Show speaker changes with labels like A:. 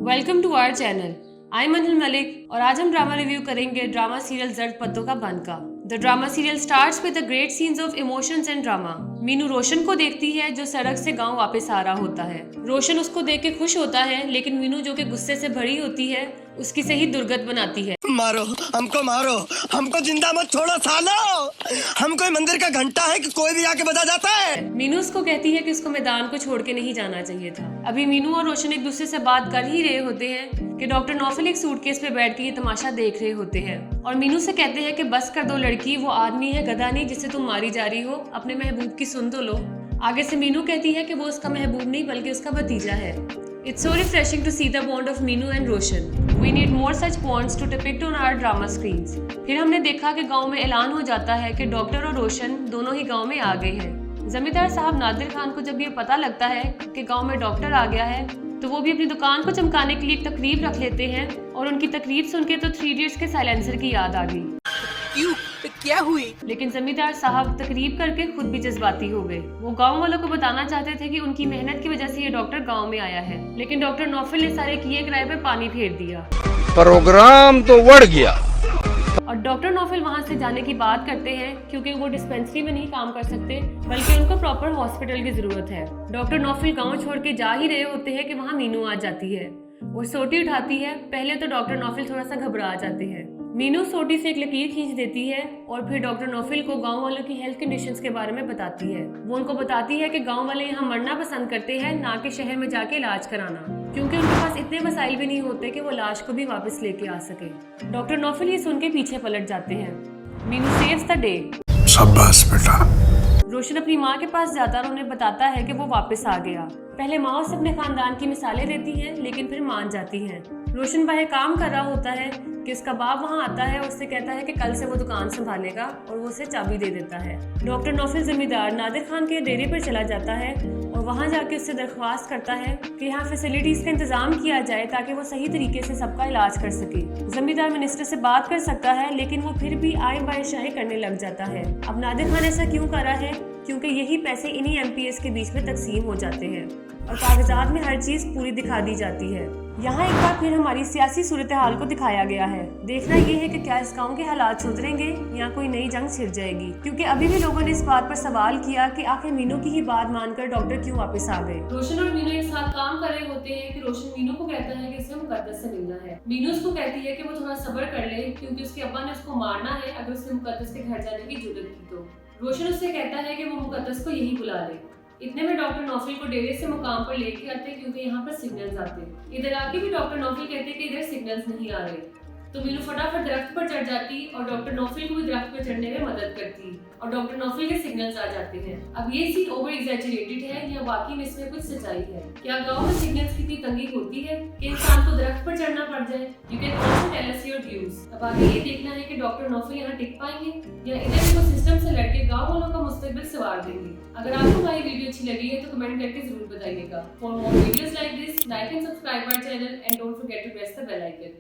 A: Welcome to our channel. I am Anil Malik और आज हम ड्रामा रिव्यू करेंगे drama serial Zard Patton ka Bunn. The drama serial starts with the great scenes of emotions and drama. Meenu Roshan को देखती है जो सड़क से गांव वापस आ रहा होता है। रोशन उसको देख के खुश होता है, लेकिन मीनू जो कि गुस्से से भरी होती है उसकी सही दुर्गत बनाती है।
B: मारो हमको जिंदा मत छोड़ो सालो। हम कोई मंदिर का घंटा है कि कोई भी आके बजा जाता है।
A: मीनू उसको कहती है कि उसको मैदान को छोड़ के नहीं जाना चाहिए था। अभी मीनू और रोशन एक दूसरे से बात कर ही रहे होते हैं कि डॉक्टर नौफल एक सूटकेस पे बैठ के ये तमाशा देख रहे होते हैं और मीनू से कहते हैं कि बस कर दो लड़की, वो आदमी है गधा नहीं जिसे तुम मारी जा रही हो, अपने महबूब की सुन तो लो। आगे से मीनू कहती है कि वो उसका महबूब नहीं बल्कि उसका भतीजा है। It's so refreshing to see the bond of Meenu and Roshan. We need more such bonds to depict on our drama screens. फिर हमने देखा कि गांव में ऐलान हो जाता है कि डॉक्टर और रोशन दोनों ही गांव में आ गए हैं। जमींदार साहब नादिर खान को जब ये पता लगता है कि गांव में डॉक्टर आ गया है तो वो भी अपनी दुकान को चमकाने के लिए एक तकरीब रख लेते हैं और उनकी तकरीब सुन के तो 3 इडियट्स के साइलेंसर की याद आ गई।
C: क्यों? क्या हुई?
A: लेकिन जमींदार साहब तकरीब करके खुद भी जज्बाती हो गए। वो गांव वालों को बताना चाहते थे कि उनकी मेहनत की वजह से ये डॉक्टर गांव में आया है, लेकिन डॉक्टर नौफल ने सारे किए किराए पे पानी फेर दिया।
D: प्रोग्राम तो बढ़ गया।
A: और डॉक्टर नौफल वहां से जाने की बात करते हैं क्योंकि वो डिस्पेंसरी में नहीं काम कर सकते बल्कि उनको प्रॉपर हॉस्पिटल की जरूरत है। डॉक्टर नौफल गाँव छोड़ के जा ही रहे होते हैं कि वहाँ मीनू आ जाती है और सोटी उठाती है। पहले तो डॉक्टर नौफल थोड़ा सा घबरा जाते हैं। मीनू सोटी से एक लकीर खींच देती है और फिर डॉक्टर नौफल को गांव वालों की हेल्थ कंडीशंस के बारे में बताती है। वो उनको बताती है कि गांव वाले यहाँ मरना पसंद करते हैं, ना कि शहर में जाके इलाज कराना, क्योंकि उनके पास इतने वसाइल भी नहीं होते कि वो लाश को भी वापस लेके आ सके। डॉक्टर नौफल ये सुन के पीछे पलट जाते हैं। Meenu saves the day.
B: शाबाश बेटा।
A: रोशन अपनी माँ के पास जाता और उन्हें बताता है कि वो वापस आ गया। पहले माँ उसे अपने खानदान की मिसालें देती है लेकिन फिर मान जाती है। रोशन बाहर काम कर रहा होता है कि उसका बाप वहाँ आता है और उससे कहता है कि कल से वो दुकान संभालेगा और वो उसे चाबी दे देता है। डॉक्टर नौफल जमींदार नादिर खान के डेरे पर चला जाता है और वहाँ जाके उससे दरख्वास्त करता है कि यहाँ फैसिलिटीज का इंतजाम किया जाए ताकि वो सही तरीके से सबका इलाज कर सके। जमींदार मिनिस्टर से बात कर सकता है लेकिन वो फिर भी आय बायशाही करने लग जाता है। अब नादिर खान ऐसा क्यों कर रहा है? क्योंकि यही पैसे इन्हीं एमपीएस के बीच में तकसीम हो जाते हैं और कागजात में हर चीज पूरी दिखा दी जाती है। यहाँ एक बार फिर हमारी सियासी सूरत हाल को दिखाया गया है। देखना ये है कि क्या इस गांव के हालात सुधरेंगे या कोई नई जंग छिड़ जाएगी, क्योंकि अभी भी लोगों ने इस बात पर सवाल किया कि आखिर मीनू की ही बात मानकर डॉक्टर क्यों वापस आ गए। रोशन और मीनू एक साथ काम कर रहे होते हैं कि रोशन मीनू को कहता है कि उसे मुकद्दस से मिलना है। मीनू उसको कहती है कि वो थोड़ा सब्र कर ले क्योंकि उसके अब्बा ने उसको मारना है अगर उसने मुकद्दस के घर जाने की जुर्रत की तो। रोशन उससे कहता है कि वो मुकद्दस को यही बुला ले। इतने में डॉक्टर नौफल को डेरे से मुकाम पर लेके आते क्योंकि यहाँ पर सिग्नल्स आते। इधर आके भी डॉक्टर नौफल कहते कि इधर सिग्नल्स नहीं आ रहे, तो मीनू फटाफट दरख्त पर चढ़ जाती और डॉक्टर नौफल को भी दरख्त पर चढ़ने में मदद करती और डॉक्टर नौफल के सिग्नल्स आ जाते हैं। अब ये सीन ओवर एग्जैजरेटेड है या वाकई में इसमें कुछ सच्चाई है? क्या गांव में सिग्नल्स की इतनी तंगी होती है कि इंसान को दरख्त पर चढ़ना पड़ जाए? You can also tell us your views. अब आगे ये देखना है कि डॉक्टर नौफल यहाँ टिक पाएंगे या इधर इनको सिस्टम से लड़के गाँव वालों का मुस्तकबिल सवार देंगे। अगर आपको हमारी वीडियो अच्छी लगी है तो कमेंट करके जरूर बताइएगा। For more videos like this, like and subscribe our channel and don't forget to press the bell icon.